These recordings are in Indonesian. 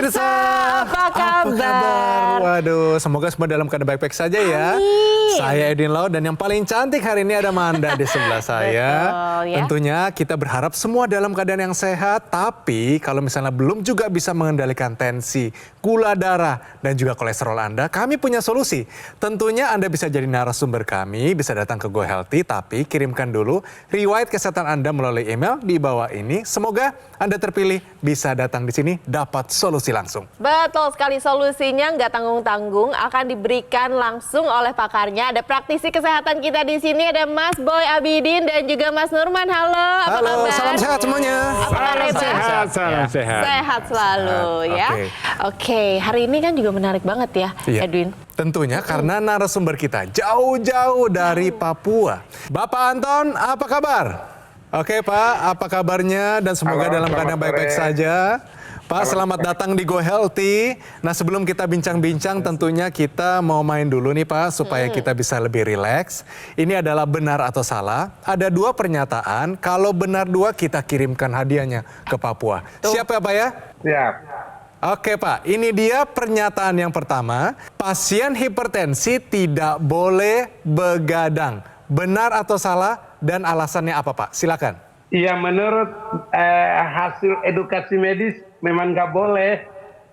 pemirsa, apa kabar? Waduh, semoga semua dalam keadaan baik-baik saja ya. Amin. Saya Edwin Lau dan yang paling cantik hari ini ada Manda di sebelah saya. Betul, ya. Tentunya kita berharap semua dalam keadaan yang sehat, tapi kalau misalnya belum juga bisa mengendalikan tensi, gula darah, dan juga kolesterol Anda, kami punya solusi. Tentunya Anda bisa jadi narasumber kami, bisa datang ke Go Healthy, tapi kirimkan dulu riwayat kesehatan Anda melalui email di bawah ini. Semoga Anda terpilih bisa datang di sini dapat solusi langsung. Betul sekali, solusinya nggak tanggung-tanggung, akan diberikan langsung oleh pakarnya. Ada praktisi kesehatan kita di sini, ada Mas Boy Abidin dan juga Mas Nurman. Halo, apa Halo, kabar? salam sehat semuanya. Apa kabar? Salam sehat. Sehat selalu ya. Oke, hari ini kan juga menarik banget ya, Iya. Edwin. Tentunya karena narasumber kita jauh-jauh dari Papua. Bapak Anton, apa kabar? Oke Pak, apa kabarnya dan semoga Halo, dalam selamat keadaan baik-baik sore. saja. Pak, selamat datang di Go Healthy. Nah, sebelum kita bincang-bincang tentunya kita mau main dulu nih Pak supaya kita bisa lebih rileks. Ini adalah benar atau salah. Ada dua pernyataan, kalau benar dua kita kirimkan hadiahnya ke Papua. Siap ya Pak ya? Siap. Oke Pak, ini dia pernyataan yang pertama. Pasien hipertensi tidak boleh begadang. Benar atau salah dan alasannya apa Pak? Silakan. Iya, menurut hasil edukasi medis memang nggak boleh,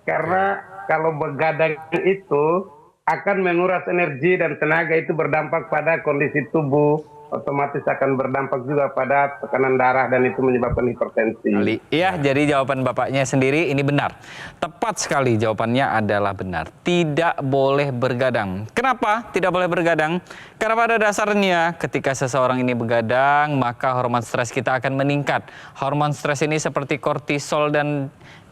karena kalau begadang itu akan menguras energi dan tenaga, itu berdampak pada kondisi tubuh, otomatis akan berdampak juga pada tekanan darah dan itu menyebabkan hipertensi. Iya, jadi jawaban Bapaknya sendiri ini benar. Tepat sekali jawabannya adalah benar. Tidak boleh bergadang. Kenapa tidak boleh bergadang? Karena pada dasarnya ketika seseorang ini begadang, maka hormon stres kita akan meningkat. Hormon stres ini seperti kortisol dan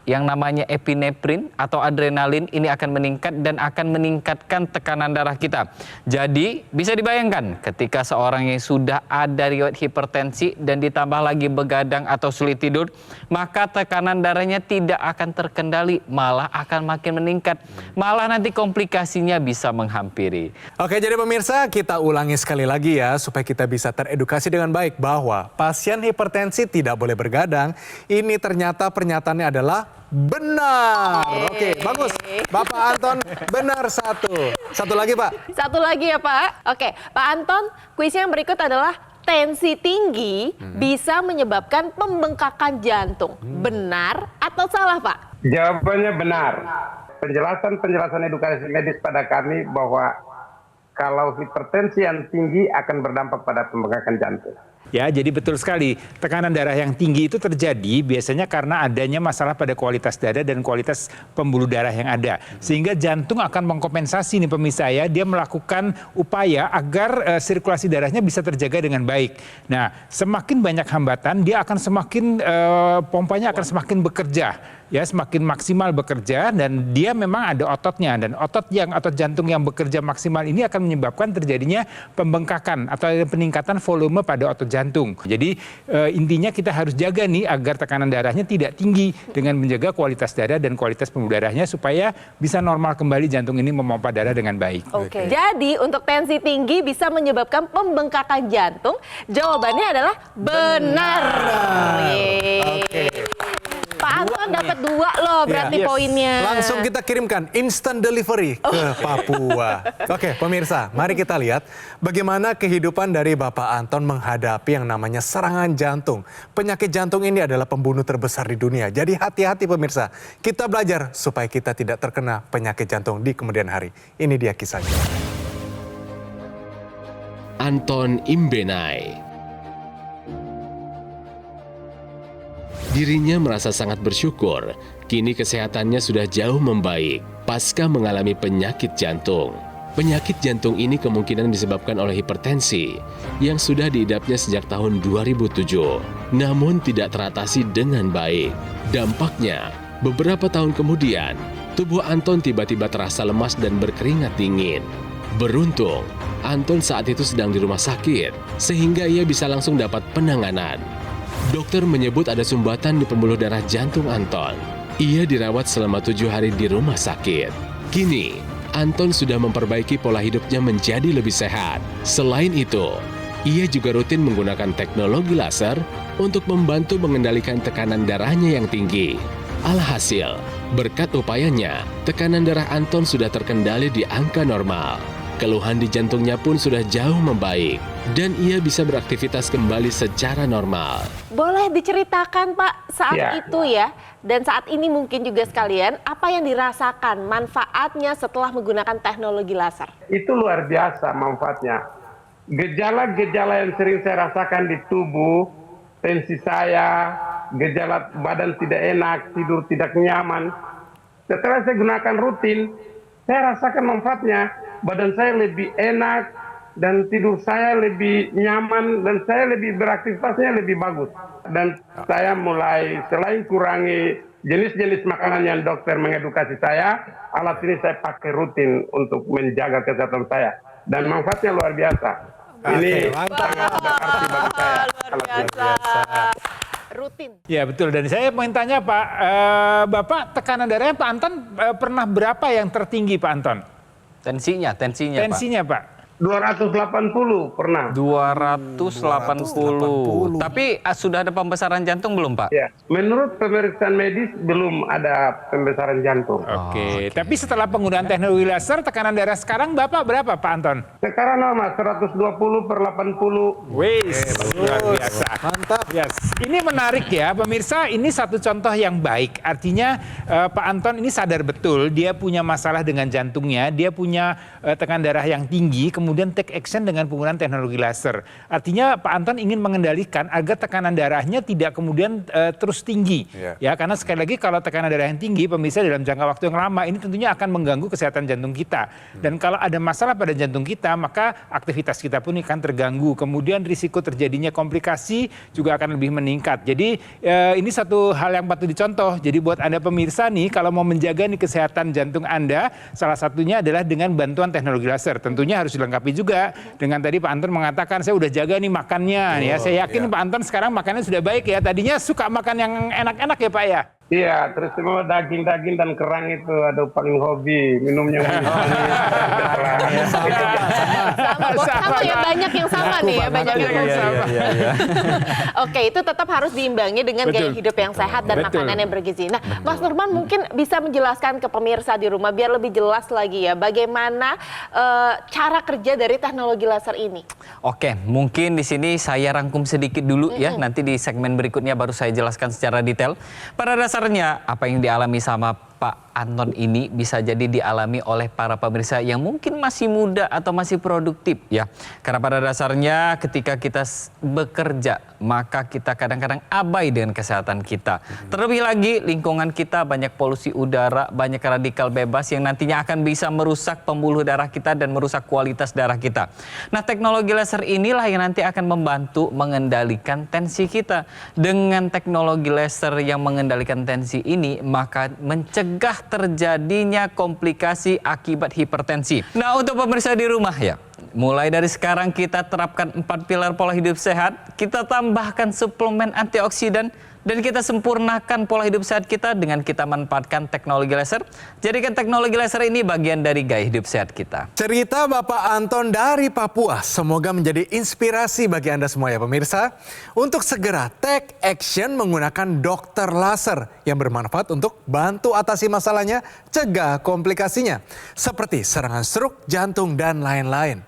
yang namanya epinefrin atau adrenalin ini akan meningkat dan akan meningkatkan tekanan darah kita. Jadi bisa dibayangkan ketika seorang yang sudah ada riwayat hipertensi dan ditambah lagi begadang atau sulit tidur, maka tekanan darahnya tidak akan terkendali, malah akan makin meningkat. Malah nanti komplikasinya bisa menghampiri. Oke, jadi pemirsa kita ulangi sekali lagi ya supaya kita bisa teredukasi dengan baik bahwa pasien hipertensi tidak boleh bergadang. Ini ternyata pernyataannya adalah benar. Oke, bagus. Bapak Anton benar satu. Satu lagi Pak. Satu lagi ya Pak. Oke, Pak Anton, kuisnya yang berikut adalah tensi tinggi bisa menyebabkan pembengkakan jantung. Benar atau salah Pak? Jawabannya benar. Penjelasan edukasi medis pada kami bahwa kalau hipertensi yang tinggi akan berdampak pada pembengkakan jantung. Ya, jadi betul sekali. Tekanan darah yang tinggi itu terjadi biasanya karena adanya masalah pada kualitas darah dan kualitas pembuluh darah yang ada. Sehingga jantung akan mengkompensasi nih pemirsa ya, dia melakukan upaya agar sirkulasi darahnya bisa terjaga dengan baik. Nah, semakin banyak hambatan, dia akan semakin pompanya akan semakin bekerja. Ya, semakin maksimal bekerja dan dia memang ada ototnya, dan otot jantung yang bekerja maksimal ini akan menyebabkan terjadinya pembengkakan atau peningkatan volume pada otot jantung. Jadi intinya kita harus jaga nih agar tekanan darahnya tidak tinggi dengan menjaga kualitas darah dan kualitas pembuluh darahnya supaya bisa normal kembali jantung ini memompa darah dengan baik. Oke. Jadi untuk tensi tinggi bisa menyebabkan pembengkakan jantung. Jawabannya adalah benar. Oke. Pak Anton dapat 2 loh berarti poinnya. Langsung kita kirimkan instant delivery ke Papua. Oke, pemirsa, mari kita lihat bagaimana kehidupan dari Bapak Anton menghadapi yang namanya serangan jantung. Penyakit jantung ini adalah pembunuh terbesar di dunia. Jadi hati-hati pemirsa, kita belajar supaya kita tidak terkena penyakit jantung di kemudian hari. Ini dia kisahnya. Anton Imbenai. Dirinya merasa sangat bersyukur, kini kesehatannya sudah jauh membaik pasca mengalami penyakit jantung. Penyakit jantung ini kemungkinan disebabkan oleh hipertensi yang sudah diidapnya sejak tahun 2007, namun tidak teratasi dengan baik. Dampaknya, beberapa tahun kemudian, tubuh Anton tiba-tiba terasa lemas dan berkeringat dingin. Beruntung, Anton saat itu sedang di rumah sakit, sehingga ia bisa langsung dapat penanganan. Dokter menyebut ada sumbatan di pembuluh darah jantung Anton. Ia dirawat selama 7 hari di rumah sakit. Kini, Anton sudah memperbaiki pola hidupnya menjadi lebih sehat. Selain itu, ia juga rutin menggunakan teknologi laser untuk membantu mengendalikan tekanan darahnya yang tinggi. Alhasil, berkat upayanya, tekanan darah Anton sudah terkendali di angka normal. Keluhan di jantungnya pun sudah jauh membaik dan ia bisa beraktivitas kembali secara normal. Boleh diceritakan Pak saat Ya. itu ya, dan saat ini mungkin juga sekalian, apa yang dirasakan manfaatnya setelah menggunakan teknologi laser? Itu luar biasa manfaatnya. Gejala-gejala yang sering saya rasakan di tubuh, tensi saya, gejala badan tidak enak, tidur tidak nyaman. Setelah saya gunakan rutin, saya rasakan manfaatnya. Badan saya lebih enak dan tidur saya lebih nyaman dan saya lebih beraktivitasnya lebih bagus. Dan saya mulai selain kurangi jenis-jenis makanan yang dokter mengedukasi saya, alat ini saya pakai rutin untuk menjaga kesehatan saya. Dan manfaatnya luar biasa. Ini mantap. sangat berarti bagi saya. Luar biasa. Rutin. Ya betul, dan saya mau tanya Pak, Bapak tekanan darahnya Pak Anton pernah berapa yang tertinggi Pak Anton? Tensinya Pak. Tensinya Pak? 280 pernah. 280. Tapi sudah ada pembesaran jantung belum Pak? Ya, menurut pemeriksaan medis belum ada pembesaran jantung. Oke, tapi setelah penggunaan teknologi laser, tekanan darah sekarang Bapak berapa Pak Anton? Sekarang normal 120/80. Wis, luar biasa. Mantap. Yes. Ini menarik ya, pemirsa. Ini satu contoh yang baik. Artinya Pak Anton ini sadar betul dia punya masalah dengan jantungnya, dia punya tekanan darah yang tinggi, kemudian take action dengan penggunaan teknologi laser. Artinya Pak Anton ingin mengendalikan agar tekanan darahnya tidak kemudian terus tinggi. Ya, karena sekali lagi kalau tekanan darah yang tinggi, pemirsa dalam jangka waktu yang lama ini tentunya akan mengganggu kesehatan jantung kita. Dan kalau ada masalah pada jantung kita, maka aktivitas kita pun akan terganggu. Kemudian risiko terjadinya komplikasi juga akan lebih meningkat. Jadi ini satu hal yang patut dicontoh. Jadi buat Anda pemirsa nih, kalau mau menjaga nih kesehatan jantung Anda, salah satunya adalah dengan bantuan teknologi laser. Tentunya harus dilengkapi juga dengan tadi Pak Anton mengatakan saya udah jaga nih makannya. Ya, saya yakin Pak Anton sekarang makannya sudah baik ya. Tadinya suka makan yang enak-enak ya Pak ya. Iya, terus semua daging-daging dan kerang itu ada paling hobi, minumnya manis. Sama ya, banyak yang sama nih ya, banyak yang sama. Oke, itu tetap harus diimbangi dengan gaya hidup yang sehat dan makanan yang bergizi. Nah, Mas Nurman mungkin bisa menjelaskan ke pemirsa di rumah biar lebih jelas lagi ya, bagaimana cara kerja dari teknologi laser ini. Oke, mungkin di sini saya rangkum sedikit dulu ya. Nanti di segmen berikutnya baru saya jelaskan secara detail. Pada dasarnya apa yang dialami sama Pak Anton ini bisa jadi dialami oleh para pemirsa yang mungkin masih muda atau masih produktif ya. Karena pada dasarnya ketika kita bekerja maka kita kadang-kadang abai dengan kesehatan kita. Terlebih lagi lingkungan kita banyak polusi udara, banyak radikal bebas yang nantinya akan bisa merusak pembuluh darah kita dan merusak kualitas darah kita. Nah, teknologi laser inilah yang nanti akan membantu mengendalikan tensi kita. Dengan teknologi laser yang mengendalikan tensi ini maka mencegah terjadinya komplikasi akibat hipertensi. Nah, untuk pemirsa di rumah ya, mulai dari sekarang kita terapkan 4 pilar pola hidup sehat, kita tambahkan suplemen antioksidan, dan kita sempurnakan pola hidup sehat kita dengan kita manfaatkan teknologi laser. Jadikan teknologi laser ini bagian dari gaya hidup sehat kita. Cerita Bapak Anton dari Papua semoga menjadi inspirasi bagi Anda semua ya pemirsa. Untuk segera take action menggunakan dokter laser yang bermanfaat untuk bantu atasi masalahnya, cegah komplikasinya. Seperti serangan stroke, jantung, dan lain-lain.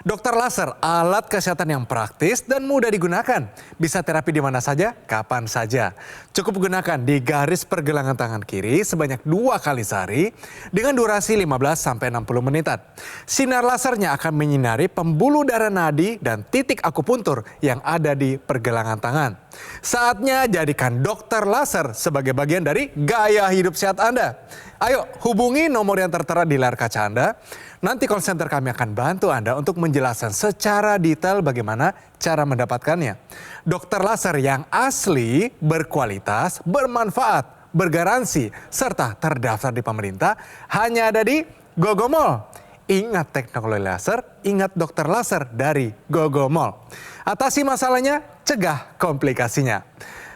Dokter laser, alat kesehatan yang praktis dan mudah digunakan. Bisa terapi di mana saja, kapan saja. Cukup gunakan di garis pergelangan tangan kiri sebanyak 2 kali sehari dengan durasi 15-60 menitan. Sinar lasernya akan menyinari pembuluh darah nadi dan titik akupuntur yang ada di pergelangan tangan. Saatnya jadikan dokter laser sebagai bagian dari gaya hidup sehat Anda. Ayo hubungi nomor yang tertera di layar kaca Anda. Nanti call center kami akan bantu Anda untuk menjelaskan secara detail bagaimana cara mendapatkannya. Dokter laser yang asli, berkualitas, bermanfaat, bergaransi, serta terdaftar di pemerintah hanya ada di Gogomall. Ingat teknologi laser, ingat dokter laser dari Gogomall. Atasi masalahnya, cegah komplikasinya.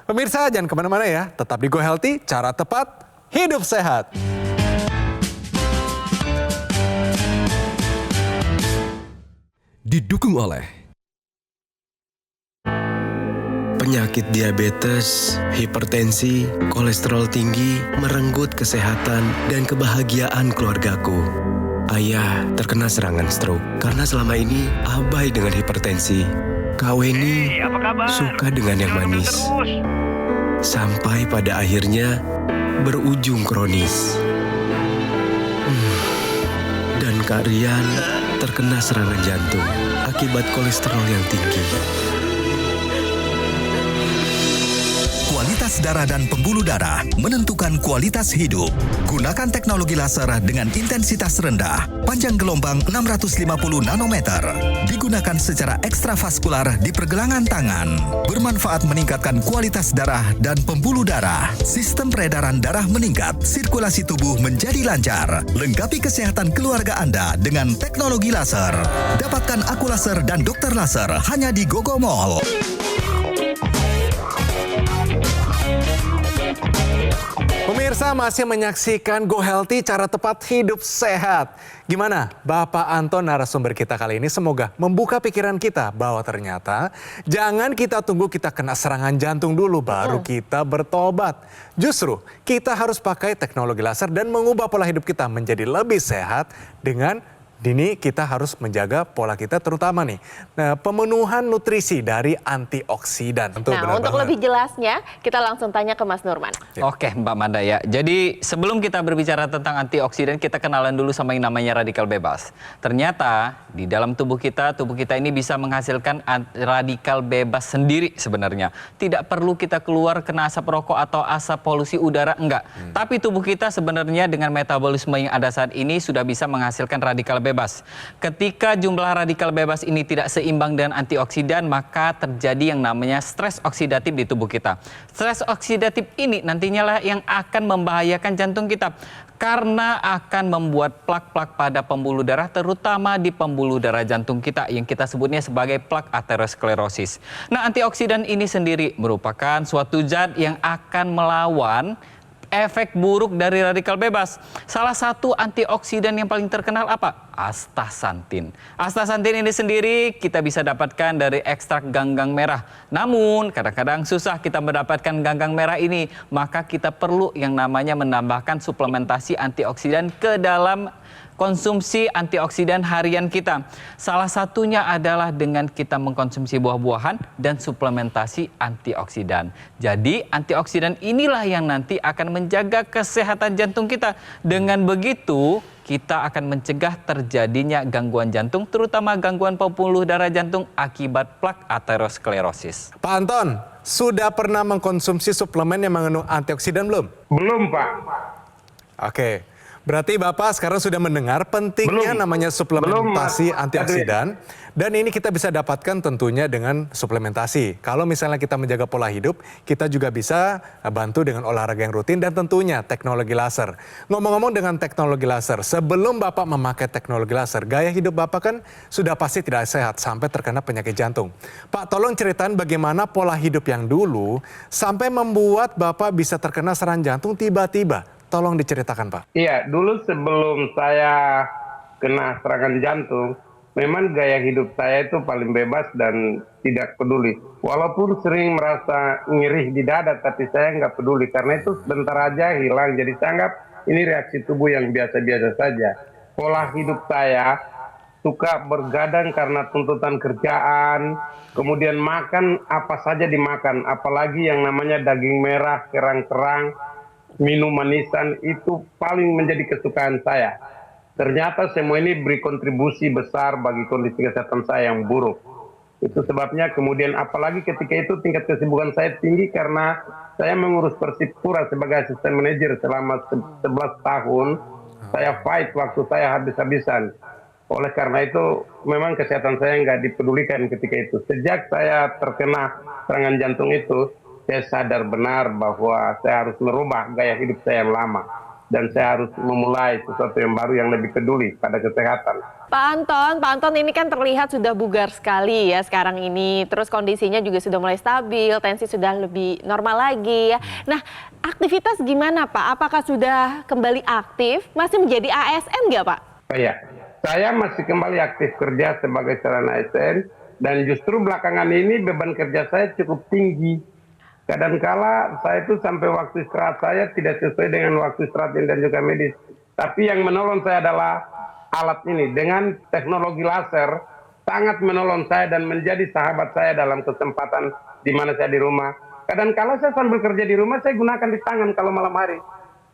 Pemirsa jangan kemana-mana ya, tetap di Go Healthy, cara tepat, hidup sehat. Didukung oleh Penyakit diabetes, hipertensi, kolesterol tinggi merenggut kesehatan dan kebahagiaan keluargaku. Ayah terkena serangan stroke karena selama ini abai dengan hipertensi. Kak Weni suka dengan yang manis. Sampai pada akhirnya berujung kronis. Dan Kak Rian terkena serangan jantung akibat kolesterol yang tinggi. Kualitas darah dan pembuluh darah menentukan kualitas hidup. Gunakan teknologi laser dengan intensitas rendah, panjang gelombang 650 nanometer. Digunakan secara ekstravaskular di pergelangan tangan. Bermanfaat meningkatkan kualitas darah dan pembuluh darah. Sistem peredaran darah meningkat, sirkulasi tubuh menjadi lancar. Lengkapi kesehatan keluarga Anda dengan teknologi laser. Dapatkan Aku Laser dan Dokter Laser hanya di Gogo Mall. Pemirsa masih menyaksikan Go Healthy, cara tepat hidup sehat. Gimana Bapak Anton narasumber kita kali ini? Semoga membuka pikiran kita bahwa ternyata jangan kita tunggu kita kena serangan jantung dulu baru kita bertobat. Justru kita harus pakai teknologi laser dan mengubah pola hidup kita menjadi lebih sehat dengan Dini kita harus menjaga pola kita terutama nih pemenuhan nutrisi dari antioksidan. Untuk lebih jelasnya kita langsung tanya ke Mas Nurman. Oke Mbak Manda ya. Jadi sebelum kita berbicara tentang antioksidan kita kenalan dulu sama yang namanya radikal bebas. Ternyata di dalam tubuh kita ini bisa menghasilkan radikal bebas sendiri sebenarnya. Tidak perlu kita keluar kena asap rokok atau asap polusi udara, enggak. Tapi tubuh kita sebenarnya dengan metabolisme yang ada saat ini sudah bisa menghasilkan radikal bebas. Ketika jumlah radikal bebas ini tidak seimbang dengan antioksidan, maka terjadi yang namanya stres oksidatif di tubuh kita. Stres oksidatif ini nantinya lah yang akan membahayakan jantung kita. Karena akan membuat plak-plak pada pembuluh darah, terutama di pembuluh darah jantung kita yang kita sebutnya sebagai plak aterosklerosis. Nah, antioksidan ini sendiri merupakan suatu zat yang akan melawan efek buruk dari radikal bebas. Salah satu antioksidan yang paling terkenal apa? Astaxanthin. Astaxanthin ini sendiri kita bisa dapatkan dari ekstrak ganggang merah. Namun kadang-kadang susah kita mendapatkan ganggang merah ini. Maka kita perlu yang namanya menambahkan suplementasi antioksidan ke dalam konsumsi antioksidan harian kita. Salah satunya adalah dengan kita mengkonsumsi buah-buahan dan suplementasi antioksidan. Jadi antioksidan inilah yang nanti akan menjaga kesehatan jantung kita. Dengan begitu kita akan mencegah terjadinya gangguan jantung, terutama gangguan pembuluh darah jantung akibat plak aterosklerosis. Pak Anton, sudah pernah mengkonsumsi suplemen yang mengandung antioksidan belum? Belum, Pak. Oke. Berarti Bapak sekarang sudah mendengar pentingnya namanya suplementasi antioksidan. Dan ini kita bisa dapatkan tentunya dengan suplementasi. Kalau misalnya kita menjaga pola hidup, kita juga bisa bantu dengan olahraga yang rutin dan tentunya teknologi laser. Ngomong-ngomong dengan teknologi laser, sebelum Bapak memakai teknologi laser, gaya hidup Bapak kan sudah pasti tidak sehat sampai terkena penyakit jantung. Pak, tolong ceritain bagaimana pola hidup yang dulu sampai membuat Bapak bisa terkena serangan jantung tiba-tiba. Tolong diceritakan, Pak. Iya, dulu sebelum saya kena serangan jantung, memang gaya hidup saya itu paling bebas dan tidak peduli. Walaupun sering merasa nyeri di dada, tapi saya nggak peduli. Karena itu sebentar aja hilang. Jadi saya anggap ini reaksi tubuh yang biasa-biasa saja. Pola hidup saya suka bergadang karena tuntutan kerjaan, kemudian makan apa saja dimakan. Apalagi yang namanya daging merah, kerang-kerang, minum manisan itu paling menjadi kesukaan saya. Ternyata semua ini beri kontribusi besar bagi kondisi kesehatan saya yang buruk. Itu sebabnya kemudian apalagi ketika itu tingkat kesibukan saya tinggi karena saya mengurus Persipura sebagai asisten manajer selama 11 tahun. Saya fight waktu saya habis-habisan. Oleh karena itu memang kesehatan saya nggak dipedulikan ketika itu. Sejak saya terkena serangan jantung itu, saya sadar benar bahwa saya harus merubah gaya hidup saya yang lama. Dan saya harus memulai sesuatu yang baru yang lebih peduli pada kesehatan. Pak Anton ini kan terlihat sudah bugar sekali ya sekarang ini. Terus kondisinya juga sudah mulai stabil, tensi sudah lebih normal lagi ya. Nah, aktivitas gimana Pak? Apakah sudah kembali aktif? Masih menjadi ASN nggak Pak? Iya, saya masih kembali aktif kerja sebagai seorang ASN. Dan justru belakangan ini beban kerja saya cukup tinggi. Kadangkala saya itu sampai waktu istirahat saya tidak sesuai dengan waktu istirahat dan juga medis. Tapi yang menolong saya adalah alat ini. Dengan teknologi laser, sangat menolong saya dan menjadi sahabat saya dalam kesempatan di mana saya di rumah. Kadangkala saya sambil kerja di rumah, saya gunakan di tangan kalau malam hari.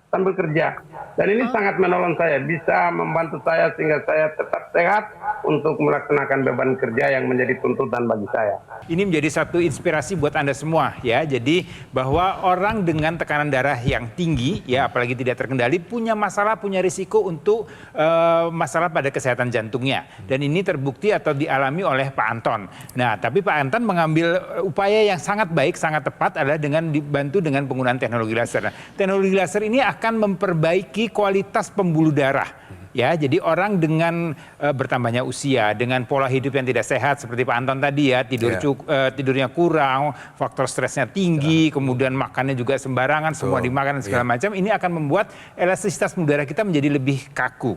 Sambil kerja. Dan ini sangat menolong saya, bisa membantu saya sehingga saya tetap sehat untuk melaksanakan beban kerja yang menjadi tuntutan bagi saya. Ini menjadi satu inspirasi buat Anda semua ya. Jadi bahwa orang dengan tekanan darah yang tinggi ya, apalagi tidak terkendali, punya masalah, punya risiko untuk masalah pada kesehatan jantungnya. Dan ini terbukti atau dialami oleh Pak Anton. Nah, tapi Pak Anton mengambil upaya yang sangat baik, sangat tepat adalah dengan dibantu dengan penggunaan teknologi laser. Nah, teknologi laser ini akan memperbaiki kualitas pembuluh darah. Ya, jadi orang dengan bertambahnya usia, dengan pola hidup yang tidak sehat seperti Pak Anton tadi ya, tidurnya kurang, faktor stresnya tinggi, kemudian makannya juga sembarangan, semua dimakan segala macam, ini akan membuat elastisitas pembuluh darah kita menjadi lebih kaku.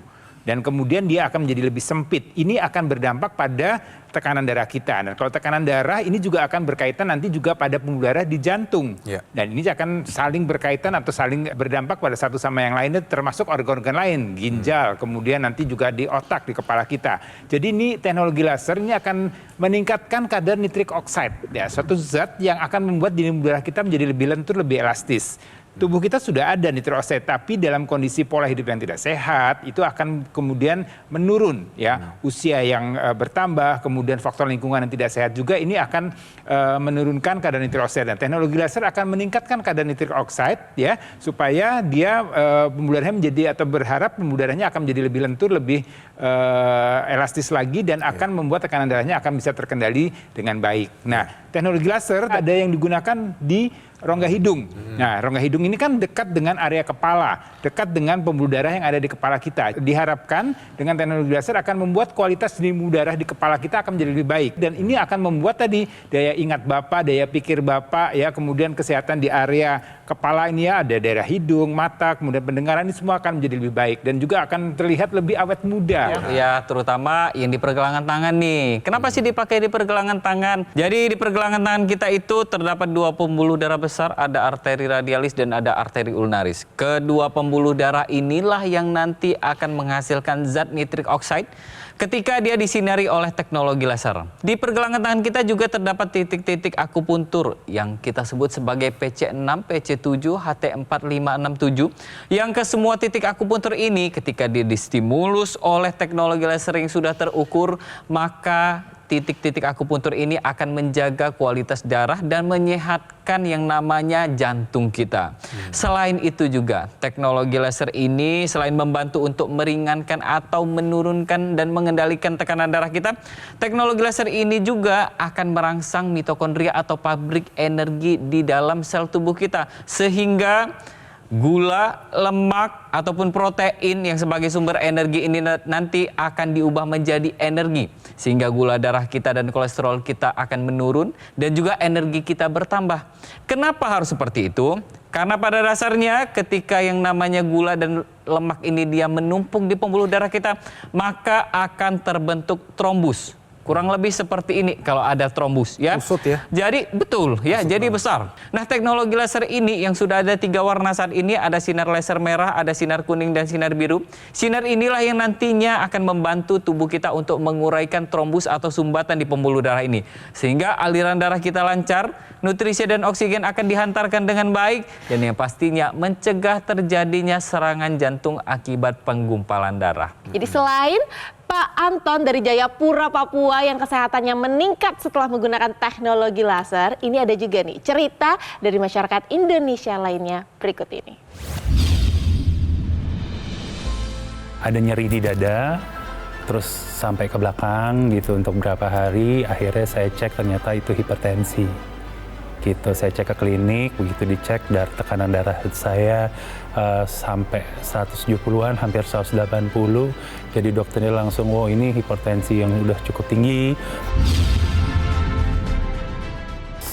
Dan kemudian dia akan menjadi lebih sempit. Ini akan berdampak pada tekanan darah kita. Dan kalau tekanan darah ini juga akan berkaitan nanti juga pada pembuluh darah di jantung. Dan ini akan saling berkaitan atau saling berdampak pada satu sama yang lainnya, termasuk organ-organ lain, ginjal, kemudian nanti juga di otak, di kepala kita. Jadi ini teknologi laser ini akan meningkatkan kadar nitric oxide, ya, suatu zat yang akan membuat dinding pembuluh darah kita menjadi lebih lentur, lebih elastis. Tubuh kita sudah ada nitric oxide, tapi dalam kondisi pola hidup yang tidak sehat itu akan kemudian menurun ya, usia yang bertambah, kemudian faktor lingkungan yang tidak sehat juga ini akan menurunkan kadar nitric oxide. Dan teknologi laser akan meningkatkan kadar nitric oxide ya, supaya dia pembuluh darahnya menjadi, atau berharap pembuluh darahnya akan menjadi lebih lentur, lebih elastis lagi, dan akan membuat tekanan darahnya akan bisa terkendali dengan baik. Nah, teknologi laser ada yang digunakan di rongga hidung. Nah, rongga hidung ini kan dekat dengan area kepala, dekat dengan pembuluh darah yang ada di kepala kita. Diharapkan dengan teknologi laser akan membuat kualitas pembuluh darah di kepala kita akan menjadi lebih baik. Dan ini akan membuat tadi daya ingat Bapak, daya pikir Bapak, ya, kemudian kesehatan di area kepala ini ya, ada daerah hidung, mata, kemudian pendengaran, ini semua akan menjadi lebih baik. Dan juga akan terlihat lebih awet muda. Ya, terutama yang di pergelangan tangan nih. Kenapa sih dipakai di pergelangan tangan? Jadi di pergelangan tangan kita itu terdapat dua pembuluh darah besar, ada arteri radialis dan ada arteri ulnaris. Kedua pembuluh darah inilah yang nanti akan menghasilkan zat nitric oxide ketika dia disinari oleh teknologi laser. Di pergelangan tangan kita juga terdapat titik-titik akupuntur yang kita sebut sebagai PC6, PC7, HT4567. Yang ke semua titik akupuntur ini ketika dia distimulus oleh teknologi laser yang sudah terukur, maka titik-titik akupuntur ini akan menjaga kualitas darah dan menyehatkan yang namanya jantung kita. Selain itu juga, teknologi laser ini selain membantu untuk meringankan atau menurunkan dan mengendalikan tekanan darah kita, teknologi laser ini juga akan merangsang mitokondria atau pabrik energi di dalam sel tubuh kita. Sehingga gula, lemak, ataupun protein yang sebagai sumber energi ini nanti akan diubah menjadi energi. Sehingga gula darah kita dan kolesterol kita akan menurun dan juga energi kita bertambah. Kenapa harus seperti itu? Karena pada dasarnya ketika yang namanya gula dan lemak ini dia menumpuk di pembuluh darah kita, maka akan terbentuk trombus. Kurang lebih seperti ini kalau ada trombus ya. Usut ya. Jadi betul ya, jadi besar. Nah, teknologi laser ini yang sudah ada 3 warna saat ini, ada sinar laser merah, ada sinar kuning dan sinar biru. Sinar inilah yang nantinya akan membantu tubuh kita untuk menguraikan trombus atau sumbatan di pembuluh darah ini. Sehingga aliran darah kita lancar, nutrisi dan oksigen akan dihantarkan dengan baik, dan yang pastinya mencegah terjadinya serangan jantung akibat penggumpalan darah. Jadi selain Pak Anton dari Jayapura, Papua yang kesehatannya meningkat setelah menggunakan teknologi laser, ini ada juga nih cerita dari masyarakat Indonesia lainnya berikut ini. Ada nyeri di dada, terus sampai ke belakang gitu untuk beberapa hari, akhirnya saya cek ternyata itu hipertensi. Gitu, saya cek ke klinik, begitu dicek tekanan darah saya sampai 170-an, hampir 180. Jadi dokternya langsung, oh ini hipertensi yang udah cukup tinggi.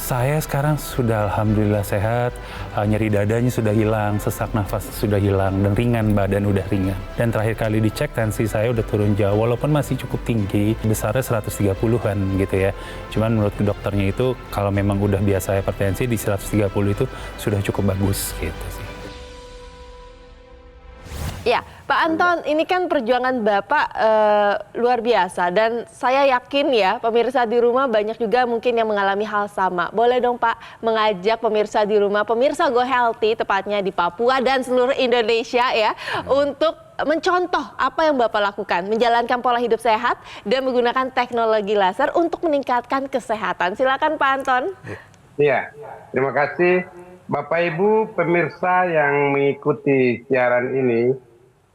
Saya sekarang sudah alhamdulillah sehat, nyeri dadanya sudah hilang, sesak nafas sudah hilang, dan ringan, badan udah ringan. Dan terakhir kali dicek tensi saya udah turun jauh, walaupun masih cukup tinggi, besarnya 130-an gitu ya. Cuman menurut dokternya itu kalau memang udah biasa hipertensi di 130 itu sudah cukup bagus gitu sih. Ya, Pak Anton, ini kan perjuangan Bapak luar biasa dan saya yakin ya pemirsa di rumah banyak juga mungkin yang mengalami hal sama. Boleh dong Pak mengajak pemirsa di rumah, pemirsa Go Healthy tepatnya di Papua dan seluruh Indonesia ya untuk mencontoh apa yang Bapak lakukan, menjalankan pola hidup sehat dan menggunakan teknologi laser untuk meningkatkan kesehatan. Silakan Pak Anton. Iya, terima kasih Bapak Ibu pemirsa yang mengikuti siaran ini.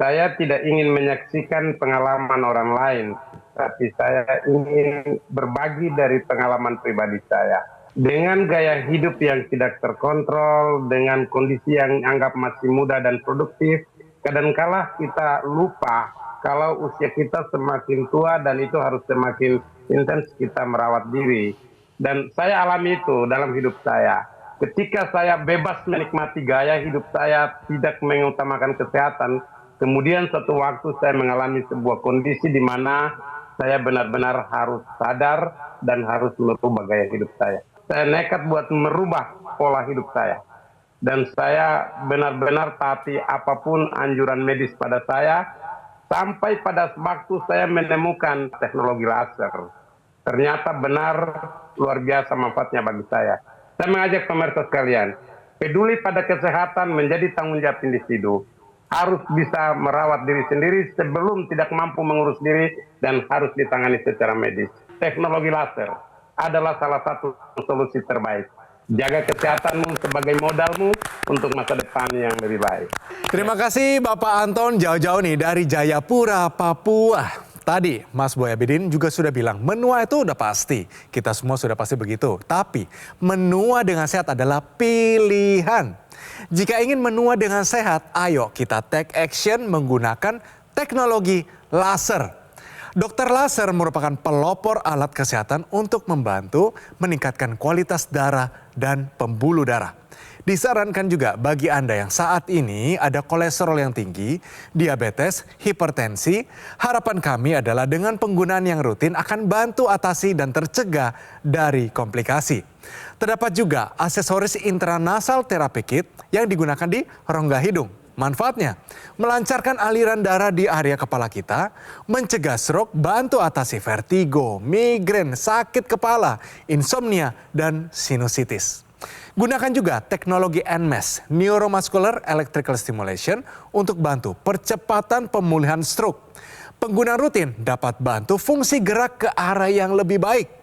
Saya tidak ingin menyaksikan pengalaman orang lain, tapi saya ingin berbagi dari pengalaman pribadi saya. Dengan gaya hidup yang tidak terkontrol, dengan kondisi yang anggap masih muda dan produktif, kadangkala kita lupa kalau usia kita semakin tua dan itu harus semakin intens kita merawat diri. Dan saya alami itu dalam hidup saya. Ketika saya bebas menikmati gaya hidup saya, tidak mengutamakan kesehatan, kemudian suatu waktu saya mengalami sebuah kondisi di mana saya benar-benar harus sadar dan harus merubah gaya hidup saya. Saya nekat buat merubah pola hidup saya. Dan saya benar-benar taati apapun anjuran medis pada saya, sampai pada waktu saya menemukan teknologi laser. Ternyata benar luar biasa manfaatnya bagi saya. Saya mengajak pemirsa sekalian, peduli pada kesehatan menjadi tanggung jawab individu. Harus bisa merawat diri sendiri sebelum tidak mampu mengurus diri dan harus ditangani secara medis. Teknologi laser adalah salah satu solusi terbaik. Jaga kesehatanmu sebagai modalmu untuk masa depan yang lebih baik. Terima kasih Bapak Anton jauh-jauh nih dari Jayapura, Papua. Tadi Mas Boy Abidin juga sudah bilang menua itu udah pasti. Kita semua sudah pasti begitu. Tapi menua dengan sehat adalah pilihan. Jika ingin menua dengan sehat, ayo kita take action menggunakan teknologi laser. Dokter laser merupakan pelopor alat kesehatan untuk membantu meningkatkan kualitas darah dan pembuluh darah. Disarankan juga bagi Anda yang saat ini ada kolesterol yang tinggi, diabetes, hipertensi, harapan kami adalah dengan penggunaan yang rutin akan bantu atasi dan tercegah dari komplikasi. Terdapat juga aksesoris intranasal therapy kit yang digunakan di rongga hidung. Manfaatnya, melancarkan aliran darah di area kepala kita, mencegah stroke, bantu atasi vertigo, migrain, sakit kepala, insomnia, dan sinusitis. Gunakan juga teknologi NMES, Neuromuscular Electrical Stimulation, untuk bantu percepatan pemulihan stroke. Penggunaan rutin dapat bantu fungsi gerak ke arah yang lebih baik.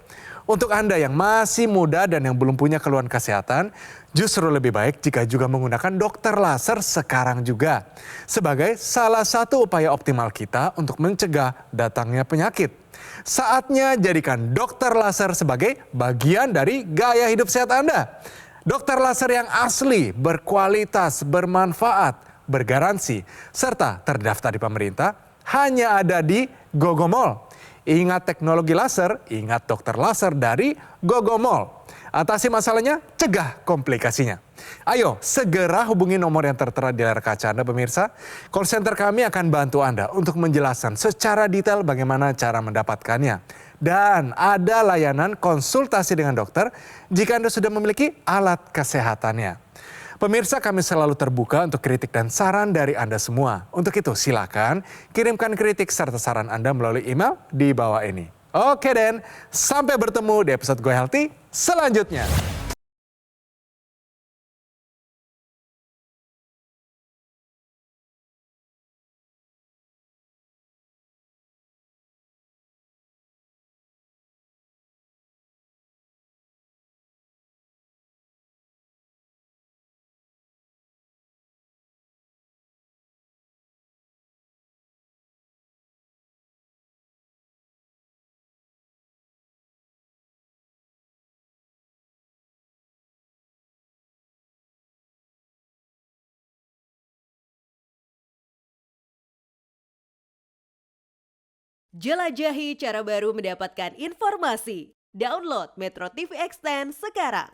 Untuk Anda yang masih muda dan yang belum punya keluhan kesehatan, justru lebih baik jika juga menggunakan dokter laser sekarang juga. Sebagai salah satu upaya optimal kita untuk mencegah datangnya penyakit. Saatnya jadikan dokter laser sebagai bagian dari gaya hidup sehat Anda. Dokter laser yang asli, berkualitas, bermanfaat, bergaransi, serta terdaftar di pemerintah hanya ada di Gogomall. Ingat teknologi laser, ingat dokter laser dari Gogomall. Atasi masalahnya, cegah komplikasinya. Ayo, segera hubungi nomor yang tertera di layar kaca Anda pemirsa. Call center kami akan bantu Anda untuk menjelaskan secara detail bagaimana cara mendapatkannya. Dan ada layanan konsultasi dengan dokter jika Anda sudah memiliki alat kesehatannya. Pemirsa, kami selalu terbuka untuk kritik dan saran dari Anda semua. Untuk itu silakan kirimkan kritik serta saran Anda melalui email di bawah ini. Oke Den, sampai bertemu di episode Go Healthy selanjutnya. Jelajahi cara baru mendapatkan informasi. Download Metro TV Extend sekarang.